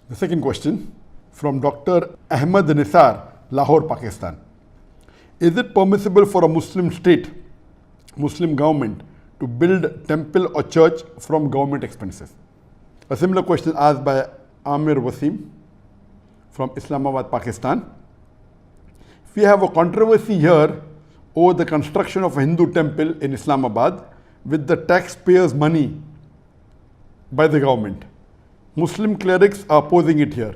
The second question from Dr. Ahmed Nisar, Lahore, Pakistan. Is it permissible for a Muslim state, Muslim government, to build temple or church from government expenses? A similar question asked by Amir Wasim from Islamabad, Pakistan. We have a controversy here over the construction of a Hindu temple in Islamabad with the taxpayers' money by the government. Muslim clerics are opposing it here.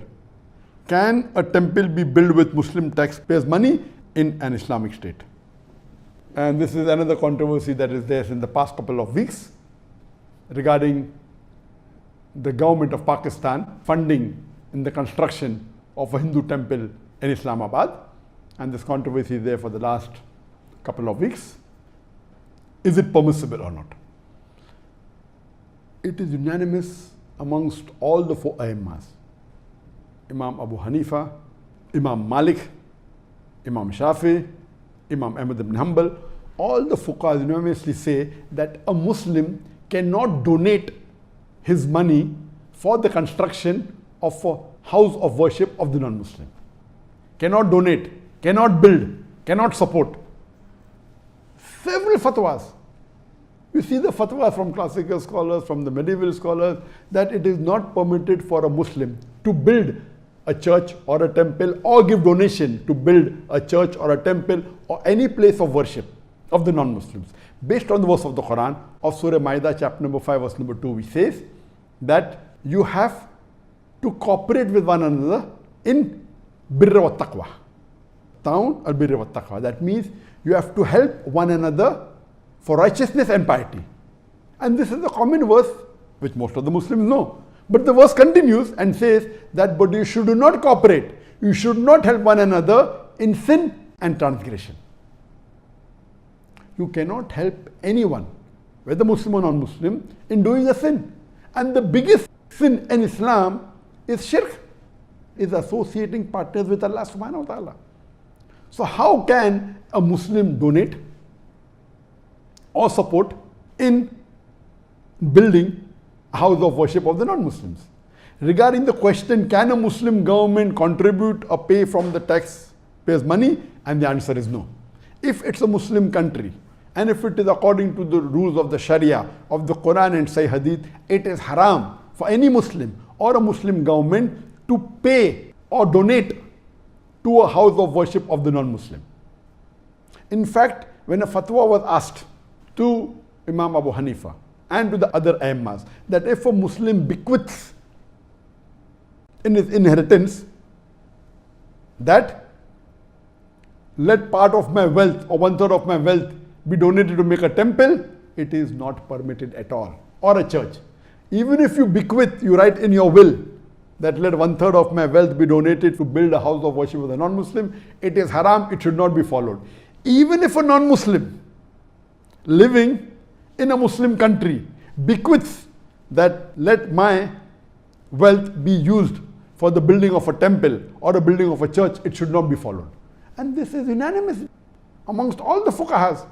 Can a temple be built with Muslim taxpayers' money in an Islamic state? And this is another controversy that is there in the past couple of weeks regarding the government of Pakistan funding in the construction of a Hindu temple in Islamabad. And this controversy is there for the last couple of weeks. Is it permissible or not? It is unanimous amongst all the four Aimmas, Imam Abu Hanifa, Imam Malik, Imam Shafi, Imam Ahmad ibn Hanbal. All the fuqahas unanimously say that a Muslim cannot donate his money for the construction of a house of worship of the non-Muslim. Cannot donate, cannot build, cannot support. Several fatwas. You see the fatwas from classical scholars, from the medieval scholars, that it is not permitted for a Muslim to build a church or a temple or give donation to build a church or a temple or any place of worship of the non-Muslims. Based on the verse of the Quran of Surah Ma'idah, chapter number 5, verse number 2, which says that you have to cooperate with one another in birra wa taqwa. Ta'awun al birra wa taqwa. That means you have to help one another for righteousness and piety. And this is a common verse which most of the Muslims know. But the verse continues and says that but you should not cooperate. You should not help one another in sin and transgression. You cannot help anyone, whether Muslim or non-Muslim, in doing a sin. And the biggest sin in Islam is shirk, is associating partners with Allah subhanahu wa ta'ala. So how can a Muslim donate or support in building a house of worship of the non-Muslims? Regarding the question, can a Muslim government contribute or pay from the taxpayers' money? And the answer is no. If it's a Muslim country, and if it is according to the rules of the Sharia, of the Quran and Sahih Hadith, it is haram for any Muslim or a Muslim government to pay or donate to a house of worship of the non-Muslim. In fact, when a fatwa was asked to Imam Abu Hanifa and to the other Aimmas that if a Muslim bequeaths in his inheritance that let part of my wealth or 1/3 of my wealth be donated to make a temple, it is not permitted at all, or a church. Even if you bequeath, you write in your will that let 1/3 of my wealth be donated to build a house of worship with a non-Muslim, it is haram, it should not be followed. Even if a non-Muslim living in a Muslim country bequeaths that let my wealth be used for the building of a temple or the building of a church, it should not be followed. And this is unanimous amongst all the fuqahas.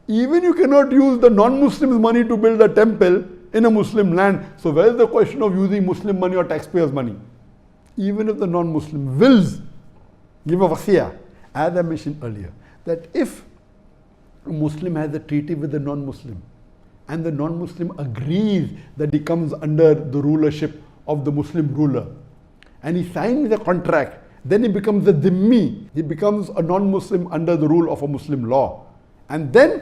Even you cannot use the non-Muslims' money to build a temple in a Muslim land. So where is the question of using Muslim money or taxpayers' money? Even if the non-Muslim wills give a wasiyah, as I mentioned earlier, that if a Muslim has a treaty with the non-Muslim and the non-Muslim agrees that he comes under the rulership of the Muslim ruler and he signs the contract, then he becomes a dhimmi, he becomes a non-Muslim under the rule of a Muslim law, and then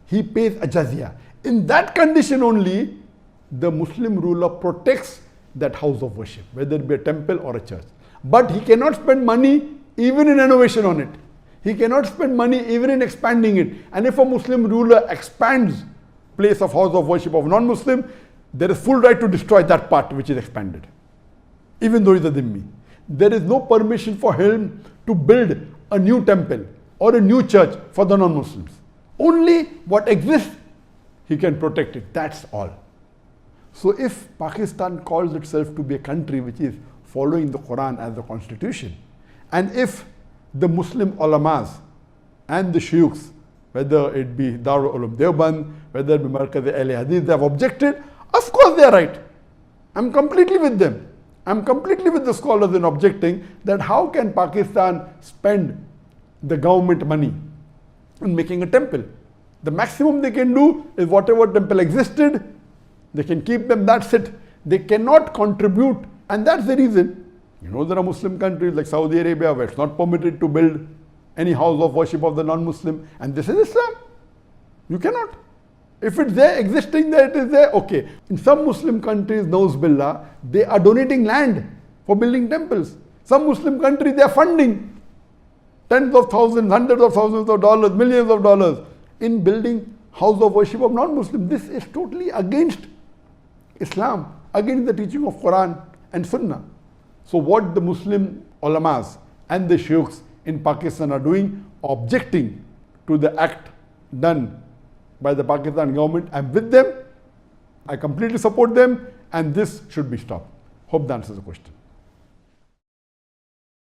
he pays a jizya. In that condition only, the Muslim ruler protects that house of worship, whether it be a temple or a church. But he cannot spend money even in renovation on it. He cannot spend money even in expanding it. And if a Muslim ruler expands place of house of worship of non-Muslim, there is full right to destroy that part which is expanded, even though he is a dhimmi. There is no permission for him to build a new temple or a new church for the non-Muslims. Only what exists, he can protect it. That's all. So if Pakistan calls itself to be a country which is following the Quran as the constitution, and if the Muslim ulamas and the shuyukhs, whether it be Darul Ulum Deoband, whether it be Markaz Ahl Hadith, they have objected, of course they are right. I'm completely with them. I'm completely with the scholars in objecting that how can Pakistan spend the government money in making a temple? The maximum they can do is whatever temple existed, they can keep them, that's it. They cannot contribute, and that's the reason. You know, there are Muslim countries like Saudi Arabia where it's not permitted to build any house of worship of the non-Muslim, and this is Islam. You cannot. If it's there, existing there, it is there, okay. In some Muslim countries, Nauz Billah, they are donating land for building temples. Some Muslim countries, they are funding tens of thousands, hundreds of thousands of dollars, millions of dollars in building house of worship of non-Muslims. This is totally against Islam, against the teaching of Quran and Sunnah. So what the Muslim ulamas and the sheikhs in Pakistan are doing, objecting to the act done by the Pakistan government, I'm with them. I completely support them, and this should be stopped. Hope that answers the question.